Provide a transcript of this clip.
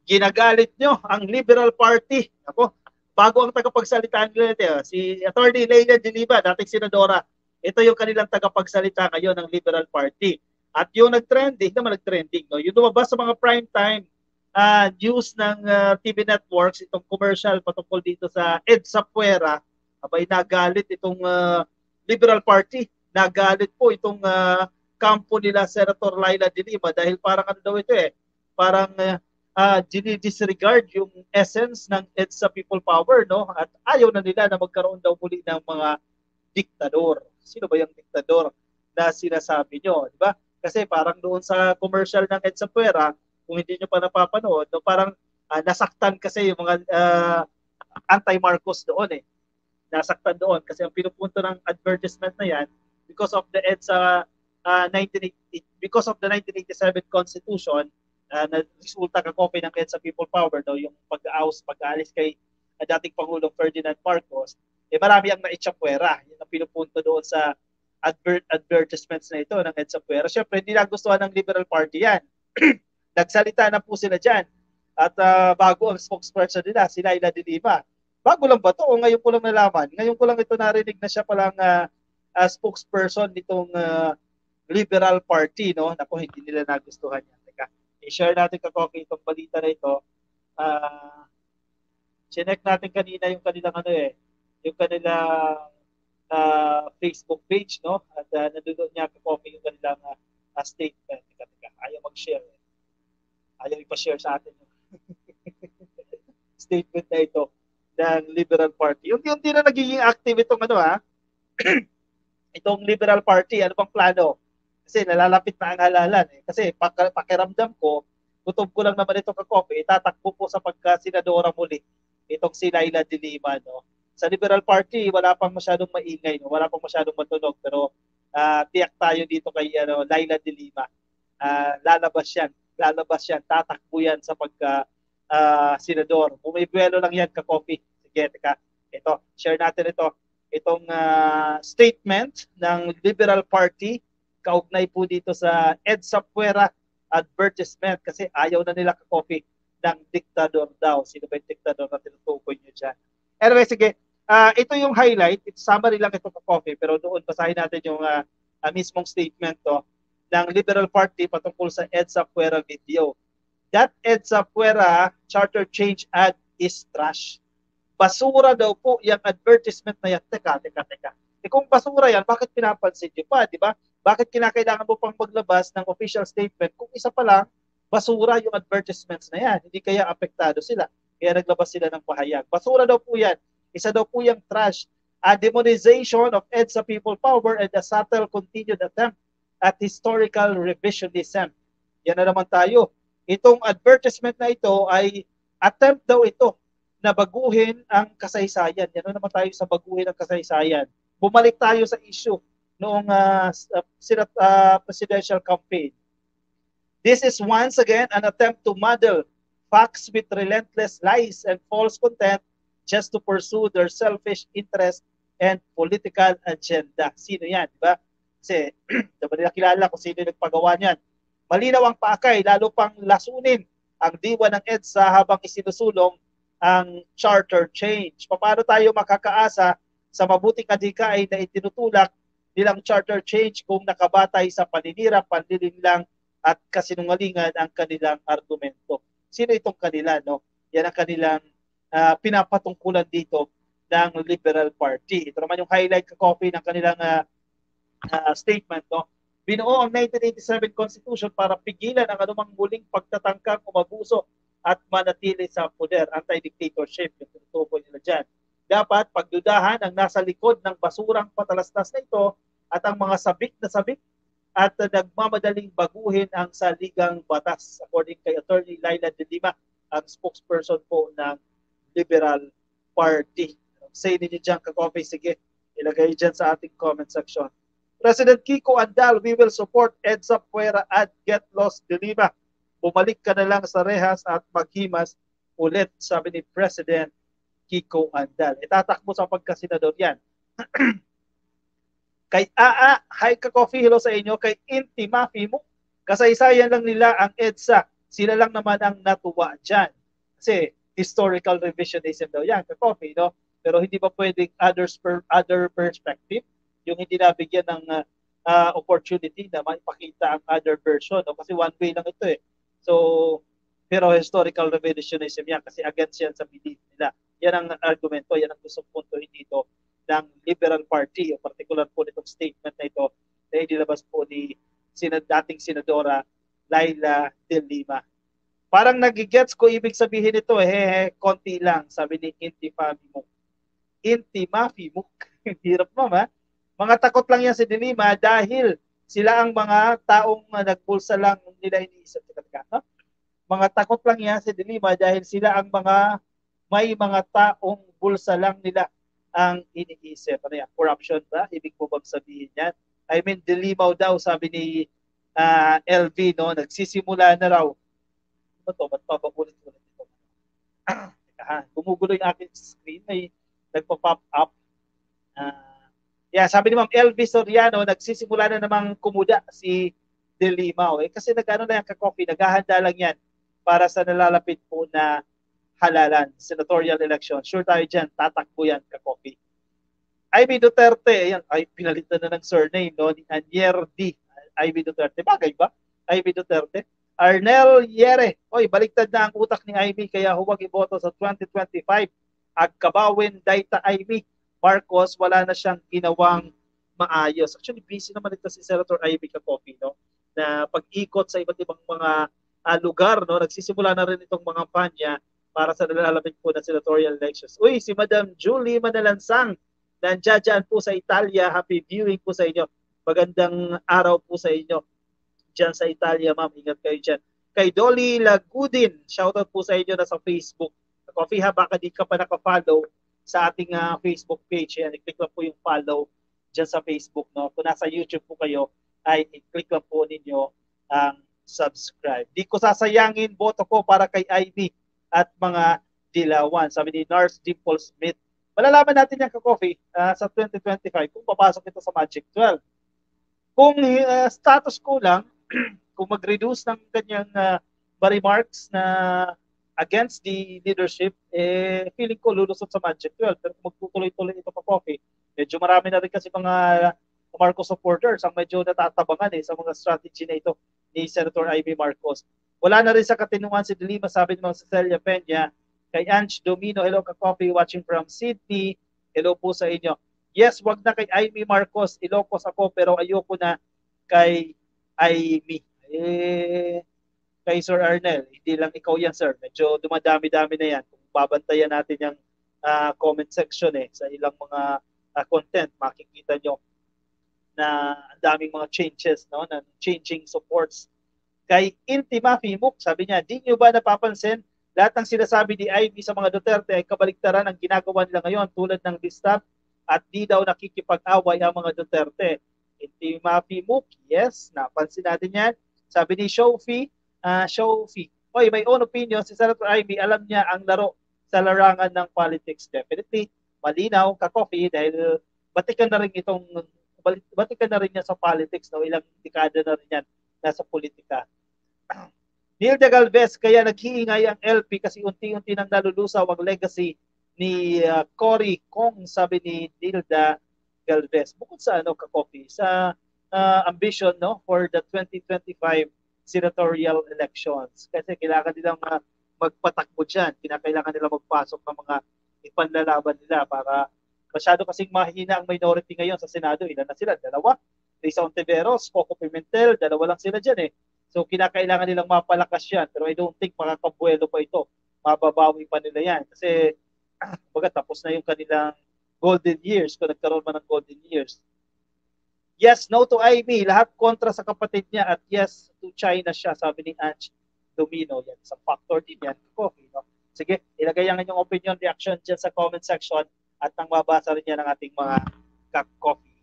ginagalit nyo ang Liberal Party. Ako, bago ang tagapagsalita nila ito, si Attorney Leila de Lima, dating senadora, ito yung kanilang tagapagsalita ngayon ng Liberal Party. At yung nag-trending, no? Yung lumabas sa mga prime time news ng TV networks, itong commercial patungkol dito sa EDSA Puera, abay nagalit itong Liberal Party. Nagalit po itong kampo nila Senator Leila de Lima dahil parang ano daw ito parang disregard yung essence ng EDSA People Power, no? At ayaw na nila na magkaroon daw muli ng mga diktador. Sino ba yung diktador na sinasabi nyo, di ba? Kasi parang doon sa commercial ng EDSA Puera, kung hindi nyo pa napapanood, no, parang nasaktan kasi yung mga anti-Marcos doon Nasaktan doon kasi ang pinupunto ng advertisement na yan because of the EDSA 1987 Constitution na resulta ka-copy ng EDSA People Power, no, yung pag-aalis kay dating Pangulong Ferdinand Marcos, marami ang naitsapwera. Yun ang pinupunto doon sa advertisements na ito ng EDSA Puera. Siyempre, hindi nagustuhan ng Liberal Party yan. Nagsalita na po sila dyan. At bago ang spokesperson nila, si Leila de Lima. Bago lang ba ito o ngayon ko lang nalaman? Ngayon ko lang ito narinig na siya palang spokesperson nitong Liberal Party, no? Naku, hindi nila nagustuhan yan. Teka, i-share natin kakoki itong balita na ito. Chinek natin kanina yung kanilang yung kanilang Facebook page, no? At nandun niya kakoki yung kanilang statement. Teka, ayaw mag-share. Ayaw ipa-share sa atin yung statement na ito ng Liberal Party. Yung na nagiging active itong itong Liberal Party, ano bang plano? Kasi nalalapit na ang halalan. Kasi pakiramdam ko, gutom ko lang naman ito kakopi, itatakbo po sa pagka-senadora muli itong si Leila de Lima. No? Sa Liberal Party, wala pang masyadong maingay, no? Wala pang masyadong matunog, pero tiyak tayo dito kay Leila de Lima. Lalabas yan, tatakbo yan sa pagka-senador. Bumibuelo lang yan kakopi. Sige, teka. Ito, share natin ito. Itong statement ng Liberal Party kaugnay po dito sa EDSA Puera advertisement kasi ayaw na nila kakopi ng diktador daw. Sino ba yung diktador na tinutukoy nyo dyan? Anyway, sige. Ito yung highlight. Summary lang ito kakopi pero doon basahin natin yung mismong statement ng Liberal Party patungkol sa EDSA Puera video. That EDSA Puera charter change ad is trash. Basura daw po yung advertisement na yan. Teka. Kung basura yan, bakit pinapansin nyo pa, di ba? Bakit kinakailangan mo pang maglabas ng official statement kung isa pa lang, basura yung advertisements na yan. Hindi kaya apektado sila. Kaya naglabas sila ng pahayag. Basura daw po yan. Isa daw po yung trash. A demonization of EDSA People Power and a subtle continued attempt at historical revisionism. Yan na naman tayo. Itong advertisement na ito ay attempt daw ito na baguhin ang kasaysayan. Yan na naman tayo sa baguhin ang kasaysayan. Bumalik tayo sa issue noong presidential campaign. This is once again an attempt to muddle facts with relentless lies and false content just to pursue their selfish interest and political agenda. Sino yan, di ba? Kasi dapat nila kilala kung sino nagpagawa niyan. Malinaw ang pakay, lalo pang lasunin ang diwa ng EDSA habang isinusulong ang charter change. Paano tayo makakaasa sa mabuting adhikain na itinutulak nilang charter change kung nakabatay sa paninira, panlilinlang at kasinungalingan ang kanilang argumento? Sino itong kanila? No? Yan ang kanilang pinapatungkulan dito ng Liberal Party. Ito naman yung highlight copy ng kanilang statement. No? Binuo ang 1987 Constitution para pigilan ang anumang muling pagtatangkang umabuso at manatili sa poder, anti-dictatorship, yung tinutukoy nila dyan. Dapat pagdudahan ang nasa likod ng basurang patalastas na ito at ang mga sabik na sabik at nagmamadaling baguhin ang saligang batas. According kay Attorney Leila de Lima, ang spokesperson po ng Liberal Party. Say ninyo dyan, kakopi, sige, ilagay dyan sa ating comment section. President Kiko Andal, we will support EDSA Puera at Get Lost de Lima. Bumalik ka na lang sa rehas at maghimas ulit, sabi ni President Kiko Andal. Itatakbo sa pagkasenador yan. Kay hi ka-coffee, hello sa inyo. Kay Inti Mafi mo, kasaysayan lang nila ang EDSA. Sila lang naman ang natuwa dyan. Kasi historical revisionism daw yan, ka-coffee, no? Pero hindi ba pwedeng other perspective, yung hindi nabigyan ng opportunity na maipakita ang other version, no? Kasi one way lang ito eh. So, pero historical revisionism yan kasi against yan sa belief nila. Yan ang argumento, yan ang gustong puntuhin dito ng Liberal Party, o particular po nitong statement na ito na inilabas po ni dating Senadora Laila De Lima. Parang nagigets ko ibig sabihin nito, konti lang, sabi ni Inti Mafimuk. Inti Mafimuk. Hirap mo, ha? Mga takot lang yan si De Lima dahil sila ang mga taong nagpulsa lang nila iniisip. No? Mga takot lang yan si De Lima dahil sila ang may mga taong bulsa lang nila ang iniisip. Ano yan? Corruption ba? Ibig mo bang sabihin yan? I mean, Dilimaw daw, sabi ni LV, no? Nagsisimula na raw. Ano to? Ba't papagulit-ulit ito? Gumugulo yung aking screen. May nagpa-pop up. Sabi ni Ma'am LV Soriano, nagsisimula na namang kumuda si Dilimaw. Kasi nag-ano na yan ka-coffee, naghahanda lang yan para sa nalalapit po na halalan, senatorial election. Sure tayo dyan, tatakbo yan ka-coffee. Ivy Duterte, ayan, ay pinalitan na ng surname, no? Ni Anier D. Ivy Duterte. Bagay ba? Ivy Duterte. Arnel Yere. Oy, baliktad na ang utak ni Ivy, kaya huwag iboto sa 2025. Agkabawin dayta Ivy. Marcos, wala na siyang ginawang maayos. Actually, busy naman ito si Senator Ivy ka-coffee, no? Na pag-ikot sa iba't ibang mga lugar, no? Nagsisimula na rin itong mga panya para sa nalalapit po na senatorial elections. Uy, si Madam Julie Manalansang, nandiyan po sa Italia. Happy viewing po sa inyo. Magandang araw po sa inyo dyan sa Italia, ma'am. Ingat kayo dyan. Kay Dolly Lagudin, shoutout po sa inyo na sa Facebook. Coffee ha, baka di ka pa naka-follow sa ating Facebook page. Yan, i-click lang po yung follow dyan sa Facebook. No? Kung nasa YouTube po kayo, ay i-click lang po ninyo ang subscribe. Di ko sasayangin boto ko para kay Ivy at mga Dilawan. Sabi ni Nars Dimple Smith. Malalaman natin yan ka-coffee sa 2025 kung papasok ito sa Magic 12. Kung status ko lang, kung mag-reduce ng kanyang remarks na against the leadership, feeling ko lulusot sa Magic 12. Pero kung magtutuloy-tuloy ito ka-coffee, medyo marami na rin kasi mga Marcos supporters ang medyo natatabangan sa mga strategy na ito ni Senator Ivy Marcos. Wala na rin sa katinungan si De Lima, sabi ni Ma'am Cecilia Peña. Kay Ange Domino, hello ka-coffee, watching from Sydney. Hello po sa inyo. Yes, wag na kay Ivy Marcos. Ilocos ako pero ayoko na kay Ivy. Kay Sir Arnel, hindi lang ikaw yan, sir. Medyo dumadami-dami na yan. Kung babantayan natin yung comment section sa ilang mga content, makikita nyo na ang daming mga changes, no, na changing supports. Kay Inti Mafimuk, sabi niya, di nyo ba napapansin lahat ng sinasabi ni Ivy sa mga Duterte ay kabaliktaran ang ginagawa nila ngayon tulad ng distab at di daw nakikipag-away ang mga Duterte. Inti Mafimuk, yes, napansin natin yan. Sabi ni Shofi, oy, may own opinion, si Senator Ivy, alam niya ang laro sa larangan ng politics. Definitely, malinaw, ka-coffee, dahil batikan na rin niya sa politics, no? Ilang dekada na rin yan nasa politika. Nilda Galvez, kaya naghiingay ang LP kasi unti-unti nang nalulusaw ang legacy ni Cory Kong, sabi ni Nilda Galvez. Bukod sa ka-coffee, sa ambition, no, for the 2025 senatorial elections. Kasi kailangan nilang magpatakbo dyan. Kinakailangan nila magpasok ng mga ipanlalaban nila para masyado kasing mahina ang minority ngayon sa Senado. Ilan na sila? Dalawa. Risa Ontiveros, Coco Pimentel, dalawa lang sila dyan So kinakailangan nilang mapalakas yan. Pero I don't think makakabuelo pa ito. Mababawi pa nila yan. Kasi baga tapos na yung kanilang golden years kung nagkaroon man ng golden years. Yes, no to Ivy. Lahat kontra sa kapatid niya at yes to China siya, sabi ni Ange Domino. Yan, isang factor din yan. Coffee, no? Sige, ilagay ang inyong opinion, reaction dyan sa comment section at nang mabasa rin yan ng ating mga ka-coffee.